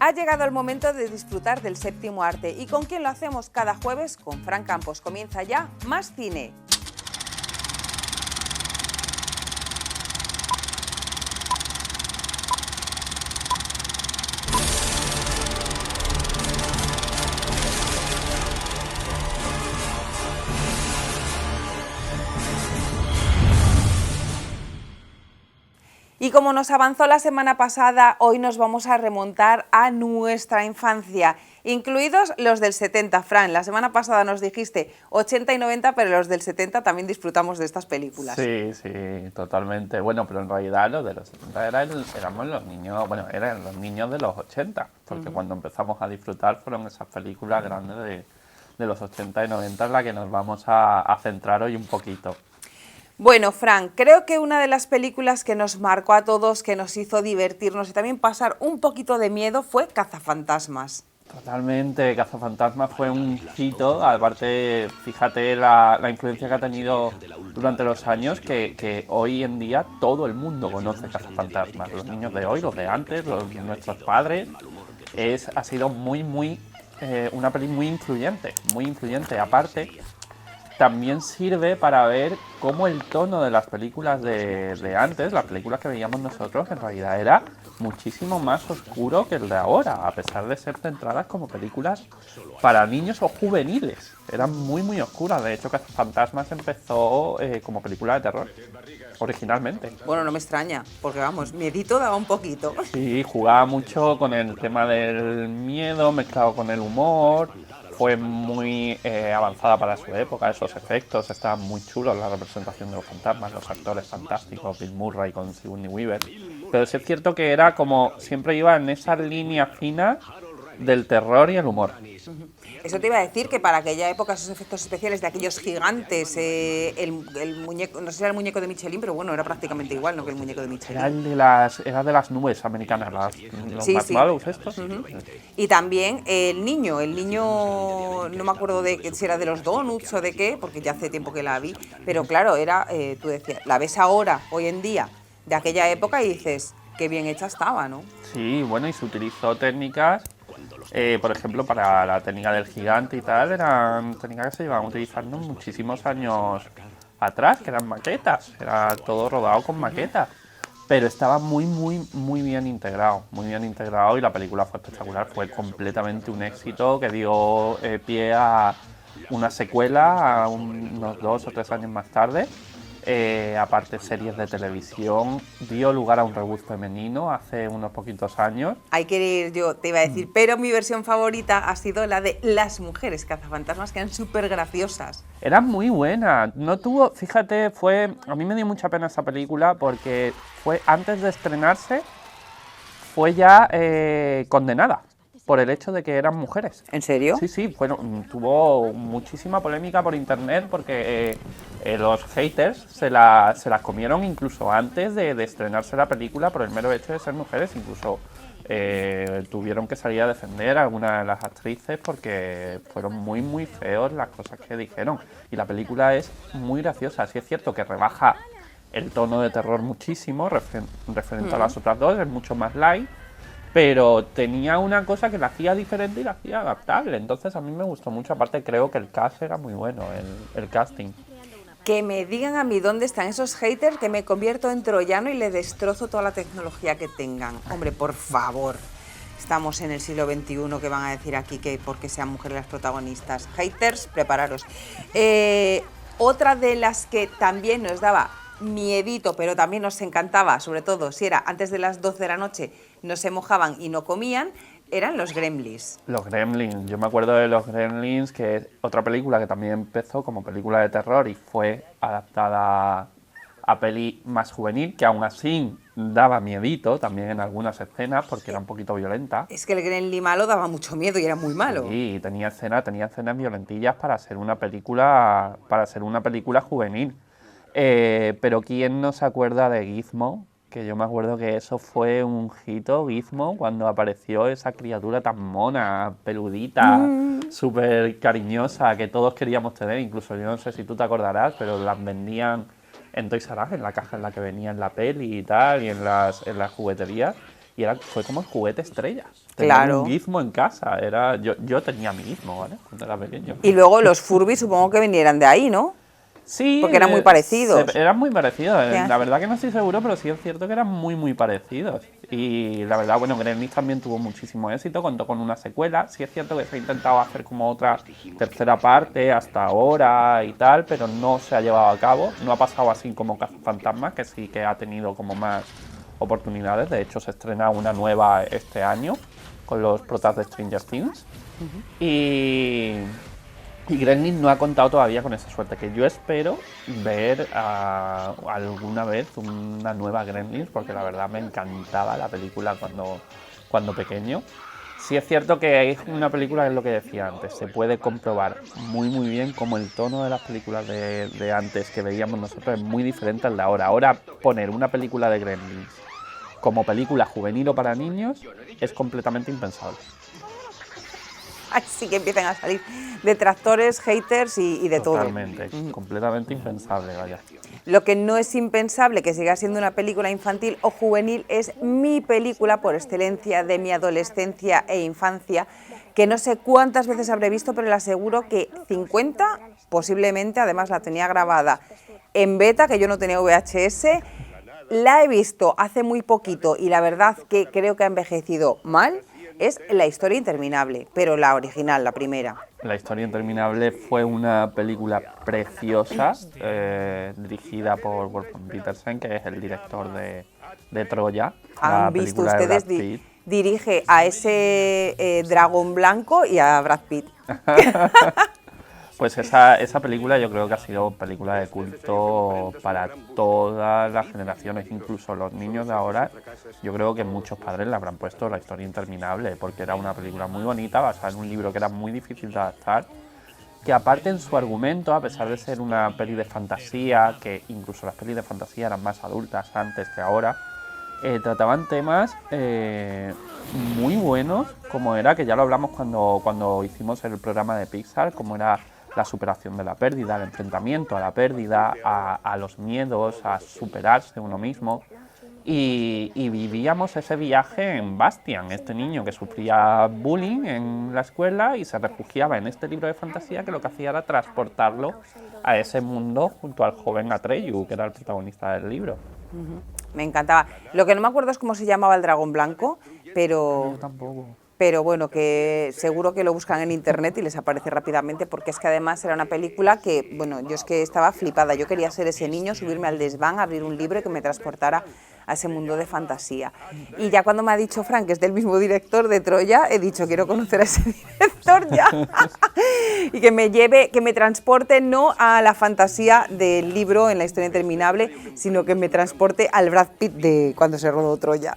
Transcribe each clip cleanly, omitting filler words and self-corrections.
Ha llegado el momento de disfrutar del séptimo arte. ¿Y con quién lo hacemos cada jueves? Con Fran Campos. Comienza ya Más Cine. Y como nos avanzó la semana pasada, hoy nos vamos a remontar a nuestra infancia, incluidos los del 70, Fran. La semana pasada nos dijiste 80 y 90, pero los del 70 también disfrutamos de estas películas. Sí, sí, totalmente. Bueno, pero en realidad los de los 70 éramos los niños, bueno, eran los niños de los 80, porque cuando empezamos a disfrutar fueron esas películas grandes de los 80 y 90 en las que nos vamos a centrar hoy un poquito. Bueno, Fran, creo que una de las películas que nos marcó a todos, que nos hizo divertirnos y también pasar un poquito de miedo fue Cazafantasmas. Totalmente, Cazafantasmas fue un hito, aparte, fíjate la influencia que ha tenido durante los años, que hoy en día todo el mundo conoce Cazafantasmas, los niños de hoy, los de antes, nuestros padres, ha sido una peli muy influyente, aparte. También sirve para ver cómo el tono de las películas de antes, las películas que veíamos nosotros, en realidad era muchísimo más oscuro que el de ahora, a pesar de ser centradas como películas para niños o juveniles. Eran muy oscuras. De hecho, Cazafantasmas empezó como película de terror, originalmente. Bueno, no me extraña, porque vamos, miedito daba un poquito. Sí, jugaba mucho con el tema del miedo mezclado con el humor. Fue muy avanzada para su época, esos efectos, estaban muy chulos, la representación de los fantasmas, los actores fantásticos, Bill Murray con Sigourney Weaver. Pero sí es cierto que era como, siempre iba en esa línea fina del terror y el humor. Eso te iba a decir, que para aquella época esos efectos especiales de aquellos gigantes, el muñeco, no sé si era el muñeco de Michelin, pero bueno, era prácticamente igual, ¿no?, que el muñeco de Michelin. Era de las nubes americanas, los Sí, Marshmallows estos. Y también el niño, no me acuerdo de si era de los Donuts o de qué, porque ya hace tiempo que la vi, pero claro, era, tú decías, la ves ahora, hoy en día, de aquella época y dices, qué bien hecha estaba, ¿no? Sí, bueno, y se utilizó técnicas, por ejemplo, para la técnica del gigante y tal, eran técnicas que se llevaban utilizando muchísimos años atrás, que eran maquetas, era todo rodado con maquetas, pero estaba muy bien integrado y la película fue espectacular, fue completamente un éxito que dio pie a una secuela unos 2 o 3 años más tarde. Aparte, series de televisión, dio lugar a un reboot femenino hace unos poquitos años. Hay que ir, yo te iba a decir, pero mi versión favorita ha sido la de Las Mujeres Cazafantasmas, que eran súper graciosas. Era muy buena, no tuvo, fíjate, a mí me dio mucha pena esa película porque fue antes de estrenarse, fue ya condenada por el hecho de que eran mujeres. ¿En serio? Sí, bueno, tuvo muchísima polémica por internet porque los haters se las comieron incluso antes de estrenarse la película por el mero hecho de ser mujeres. Incluso tuvieron que salir a defender a algunas de las actrices porque fueron muy feos las cosas que dijeron. Y la película es muy graciosa. Sí es cierto que rebaja el tono de terror muchísimo referente a las otras dos, es mucho más light. Pero tenía una cosa que la hacía diferente y la hacía adaptable. Entonces a mí me gustó mucho. Aparte creo que el cast era muy bueno, el casting. Que me digan a mí dónde están esos haters, que me convierto en troyano y le destrozo toda la tecnología que tengan. Hombre, por favor. Estamos en el siglo XXI, que van a decir aquí que porque sean mujeres las protagonistas. Haters, prepararos. Otra de las que también nos daba miedito, pero también nos encantaba, sobre todo si era antes de las 12 de la noche, no se mojaban y no comían, eran los Gremlins. Los Gremlins, yo me acuerdo de los Gremlins, que es otra película que también empezó como película de terror y fue adaptada a peli más juvenil, que aún así daba miedito también en algunas escenas porque era un poquito violenta. Es que el Gremlin malo daba mucho miedo y era muy malo. Sí, tenía escenas violentillas para ser una película juvenil. Pero ¿quién no se acuerda de Gizmo? Que yo me acuerdo que eso fue un hito, Gizmo, cuando apareció esa criatura tan mona, peludita, súper cariñosa, que todos queríamos tener. Incluso yo no sé si tú te acordarás, pero las vendían en Toys R Us, en la caja en la que venía en la peli y tal, y en las jugueterías. y fue como el juguete estrella. Claro. Un Gizmo en casa, yo tenía mi Gizmo, ¿vale? Cuando era pequeño. Y luego los Furby supongo que vinieran de ahí, ¿no? Sí, Porque eran muy parecidos. Eran muy parecidos. Sí. La verdad que no estoy seguro, pero sí es cierto que eran muy parecidos. Y la verdad, bueno, Gremlins también tuvo muchísimo éxito, contó con una secuela. Sí es cierto que se ha intentado hacer como otra tercera parte hasta ahora y tal, pero no se ha llevado a cabo. No ha pasado así como Cazafantasmas, que sí que ha tenido como más oportunidades. De hecho, se estrena una nueva este año con los protas de Stranger Things. Y Gremlins no ha contado todavía con esa suerte, que yo espero ver alguna vez una nueva Gremlins, porque la verdad me encantaba la película cuando pequeño. Sí es cierto que es una película, es lo que decía antes, se puede comprobar muy bien cómo el tono de las películas de antes que veíamos nosotros es muy diferente al de ahora. Ahora poner una película de Gremlins como película juvenil o para niños es completamente impensable. Así que empiezan a salir detractores, haters y de Totalmente, todo. completamente impensable, vaya. Lo que no es impensable que siga siendo una película infantil o juvenil es mi película por excelencia de mi adolescencia e infancia, que no sé cuántas veces habré visto, pero le aseguro que 50 posiblemente, además la tenía grabada en beta, que yo no tenía VHS. La he visto hace muy poquito y la verdad que creo que ha envejecido mal. Es La historia interminable, pero la original, la primera. La historia interminable fue una película preciosa, dirigida por Wolfgang Petersen, que es el director de Troya. ¿Han visto ustedes? Dirige a ese dragón blanco y a Brad Pitt. Pues esa película yo creo que ha sido película de culto para todas las generaciones, incluso los niños de ahora. Yo creo que muchos padres le habrán puesto La historia interminable, porque era una película muy bonita, basada en un libro que era muy difícil de adaptar, que aparte en su argumento, a pesar de ser una peli de fantasía, que incluso las pelis de fantasía eran más adultas antes que ahora, trataban temas muy buenos, como era, que ya lo hablamos cuando hicimos el programa de Pixar, como era la superación de la pérdida, el enfrentamiento a la pérdida, a los miedos, a superarse uno mismo. Y vivíamos ese viaje en Bastian, este niño que sufría bullying en la escuela y se refugiaba en este libro de fantasía, que lo que hacía era transportarlo a ese mundo junto al joven Atreyu, que era el protagonista del libro. Me encantaba. Lo que no me acuerdo es cómo se llamaba el dragón blanco, pero... Yo tampoco. Pero bueno, que seguro que lo buscan en internet y les aparece rápidamente, porque es que además era una película que, bueno, yo es que estaba flipada. Yo quería ser ese niño, subirme al desván, abrir un libro y que me transportara a ese mundo de fantasía. Y ya cuando me ha dicho Frank, que es del mismo director de Troya, he dicho, quiero conocer a ese director ya. Y que me lleve, que me transporte no a la fantasía del libro en La historia interminable, sino que me transporte al Brad Pitt de cuando se rodó Troya.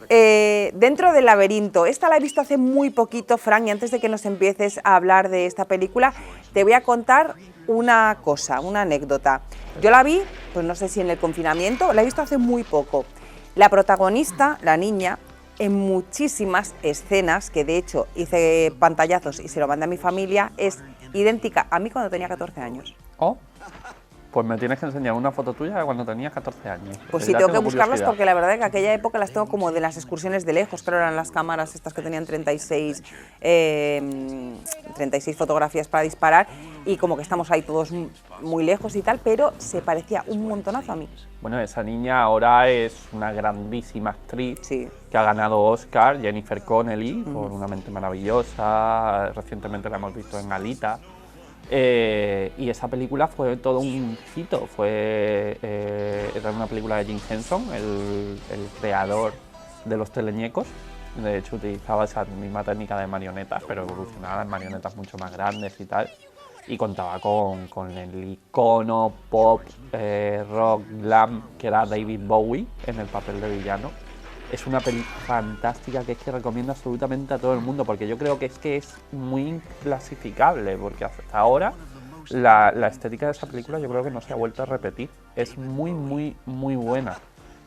Dentro del laberinto, esta la he visto hace muy poquito, Frank, y antes de que nos empieces a hablar de esta película, te voy a contar una cosa, una anécdota. Yo la vi, pues no sé si en el confinamiento, la he visto hace muy poco. La protagonista, la niña, en muchísimas escenas, que de hecho hice pantallazos y se lo mandé a mi familia, es idéntica a mí cuando tenía 14 años. Oh, pues me tienes que enseñar una foto tuya de cuando tenías 14 años. Pues sí, tengo que buscarlas porque la verdad es que aquella época las tengo como de las excursiones de lejos, claro, eran las cámaras estas que tenían 36 fotografías para disparar y como que estamos ahí todos muy lejos y tal, pero se parecía un montonazo a mí. Bueno, esa niña ahora es una grandísima actriz, sí, que ha ganado Oscar, Jennifer Connelly, por Una mente maravillosa. Recientemente la hemos visto en Alita. Y esa película fue todo un hito, era una película de Jim Henson, el creador de los teleñecos. De hecho utilizaba esa misma técnica de marionetas, pero evolucionada en marionetas mucho más grandes y tal. Y contaba con el icono pop, rock, glam, que era David Bowie en el papel de villano. Es una peli fantástica que es que recomiendo absolutamente a todo el mundo, porque yo creo que es muy inclasificable, porque hasta ahora la estética de esa película yo creo que no se ha vuelto a repetir. Es muy buena.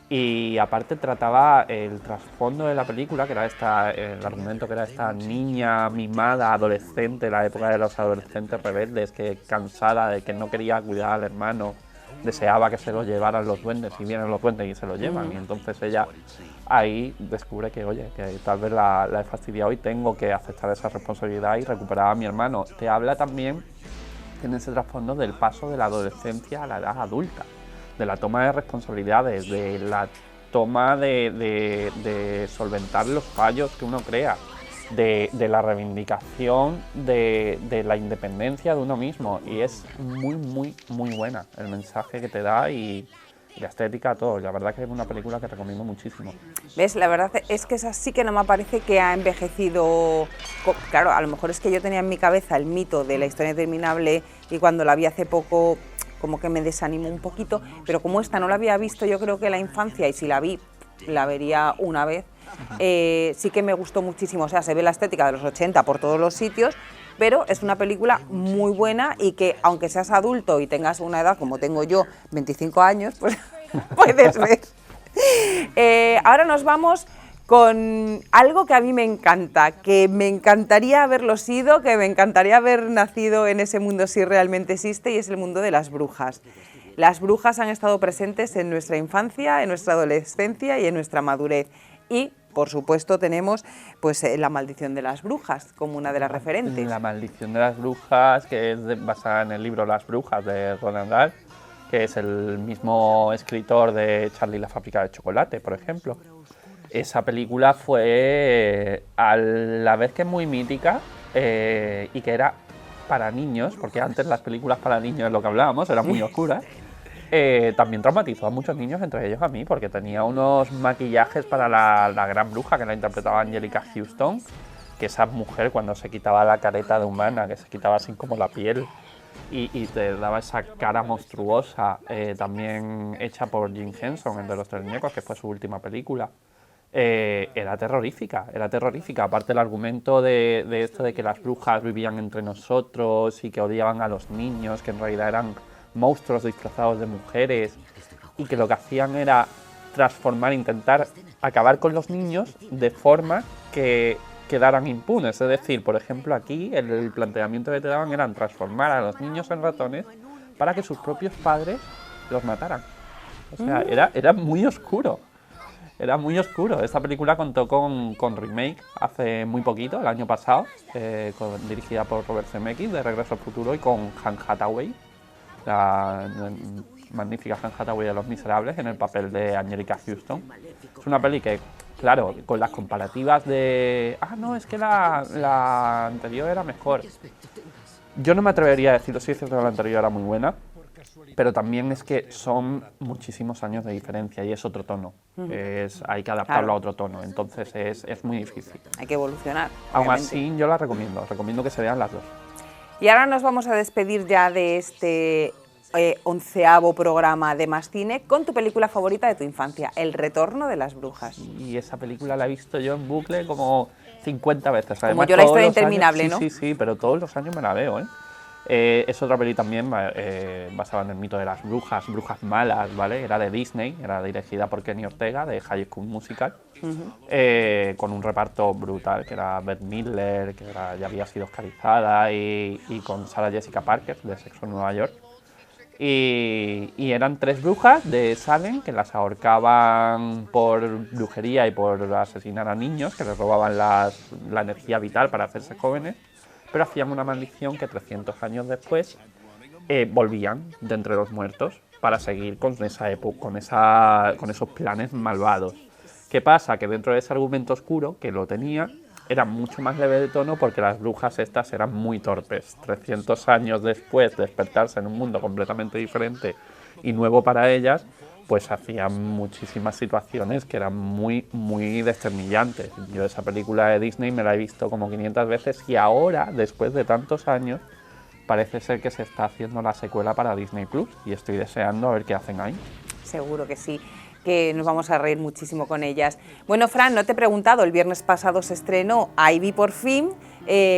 Y aparte trataba el trasfondo de la película, que era el argumento que era esta niña mimada, adolescente, la época de los adolescentes rebeldes, que cansada de que no quería cuidar al hermano deseaba que se lo llevaran los duendes y vienen los duendes y se lo llevan. Y entonces ella ahí descubre que, oye, que tal vez la he fastidiado y tengo que aceptar esa responsabilidad y recuperar a mi hermano. Te habla también en ese trasfondo del paso de la adolescencia a la edad adulta, de la toma de responsabilidades, de la toma de solventar los fallos que uno crea, de la reivindicación de la independencia de uno mismo. Y es muy, muy, muy buena el mensaje que te da y la estética, todo. La verdad que es una película que recomiendo muchísimo. ¿Ves? La verdad es que esa sí que no me parece que ha envejecido. Claro, a lo mejor es que yo tenía en mi cabeza el mito de La historia interminable y cuando la vi hace poco como que me desanimó un poquito, pero como esta no la había visto yo creo que en la infancia, y si la vi, la vería una vez, sí que me gustó muchísimo. O sea, se ve la estética de los 80 por todos los sitios, pero es una película muy buena y que aunque seas adulto y tengas una edad como tengo yo, 25 años, pues puedes ver. Ahora nos vamos con algo que a mí me encanta, que me encantaría haberlo sido, que me encantaría haber nacido en ese mundo si realmente existe, y es el mundo de las brujas. Las brujas han estado presentes en nuestra infancia, en nuestra adolescencia y en nuestra madurez. Y, por supuesto, tenemos pues, La maldición de las brujas como una de las referentes. La maldición de las brujas, que es basada en el libro Las brujas de Roald Dahl, que es el mismo escritor de Charlie y la fábrica de chocolate, por ejemplo. Esa película fue a la vez que muy mítica y que era para niños, porque antes las películas para niños, es lo que hablábamos, eran muy oscuras. También traumatizó a muchos niños, entre ellos a mí, porque tenía unos maquillajes para la gran bruja que la interpretaba Angelica Houston, que esa mujer cuando se quitaba la careta de humana, que se quitaba así como la piel y te daba esa cara monstruosa, también hecha por Jim Henson, el de los Tres Muñecos, que fue su última película. Era terrorífica. Aparte el argumento de esto de que las brujas vivían entre nosotros y que odiaban a los niños, que en realidad eran monstruos disfrazados de mujeres y que lo que hacían era transformar, intentar acabar con los niños de forma que quedaran impunes. Es decir, por ejemplo, aquí el planteamiento que te daban era transformar a los niños en ratones para que sus propios padres los mataran. O sea, era muy oscuro. Era muy oscuro. Esta película contó con remake hace muy poquito, el año pasado, dirigida por Robert Zemeckis, de Regreso al Futuro, y con Anne Hathaway, la magnífica Anne Hathaway de Los Miserables, en el papel de Angelica Houston. Es una peli que, claro, con las comparativas de... no, es que la anterior era mejor. Yo no me atrevería a decirlo, sí es cierto que la anterior era muy buena, pero también es que son muchísimos años de diferencia y es otro tono. Hay que adaptarlo a otro tono, entonces es muy difícil. Hay que evolucionar. Aún así, yo la recomiendo que se vean las dos. Y ahora nos vamos a despedir ya de este 11º programa de Más Cine con tu película favorita de tu infancia, El retorno de las brujas. Y esa película la he visto yo en bucle como 50 veces. Como Además, yo La historia interminable, ¿no? Sí, pero todos los años me la veo, es otra peli también basada en el mito de las brujas malas, ¿vale? Era de Disney, era dirigida por Kenny Ortega, de High School Musical, con un reparto brutal, que era Bette Midler, que ya había sido oscarizada, y con Sarah Jessica Parker, de Sexo en Nueva York. Y eran 3 brujas de Salem que las ahorcaban por brujería y por asesinar a niños, que les robaban la energía vital para hacerse jóvenes, pero hacían una maldición que 300 años después volvían de entre los muertos para seguir con esos planes malvados. ¿Qué pasa? Que dentro de ese argumento oscuro, que lo tenía, era mucho más leve de tono porque las brujas estas eran muy torpes. 300 años después de despertarse en un mundo completamente diferente y nuevo para ellas, pues hacían muchísimas situaciones que eran muy, muy desternillantes. Yo esa película de Disney me la he visto como 500 veces y ahora, después de tantos años, parece ser que se está haciendo la secuela para Disney Plus y estoy deseando a ver qué hacen ahí. Seguro que sí, que nos vamos a reír muchísimo con ellas. Bueno, Fran, no te he preguntado, el viernes pasado se estrenó Ivy por fin.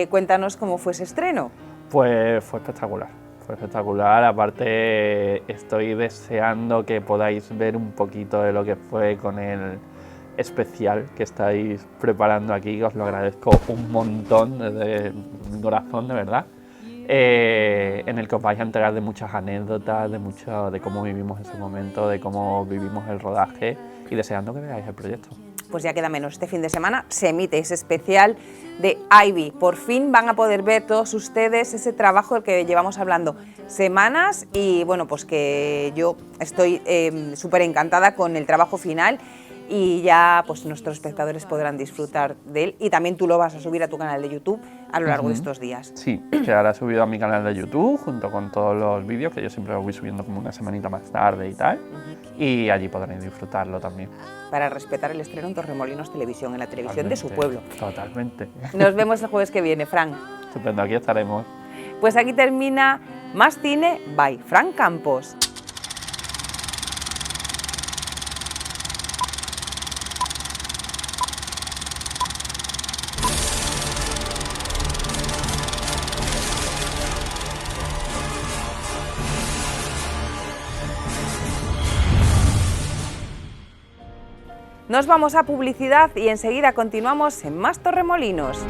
Cuéntanos cómo fue ese estreno. Pues fue espectacular. Fue espectacular, aparte estoy deseando que podáis ver un poquito de lo que fue con el especial que estáis preparando aquí, os lo agradezco un montón desde mi corazón, de verdad. en el que os vais a enterar de muchas anécdotas, de cómo vivimos ese momento, de cómo vivimos el rodaje y deseando que veáis el proyecto. Pues ya queda menos, este fin de semana se emite ese especial de Ivy. Por fin van a poder ver todos ustedes ese trabajo del que llevamos hablando semanas y bueno, pues que yo estoy súper encantada con el trabajo final y ya pues nuestros espectadores podrán disfrutar de él y también tú lo vas a subir a tu canal de YouTube a lo largo de estos días. Sí, quedará subido a mi canal de YouTube junto con todos los vídeos que yo siempre los voy subiendo como una semanita más tarde y tal, y allí podréis disfrutarlo también. Para respetar el estreno en Torremolinos Televisión, en la televisión de su pueblo. Totalmente. Nos vemos el jueves que viene, Fran. Estupendo, aquí estaremos. Pues aquí termina Más Cine by Fran Campos. Nos vamos a publicidad y enseguida continuamos en Más Torremolinos.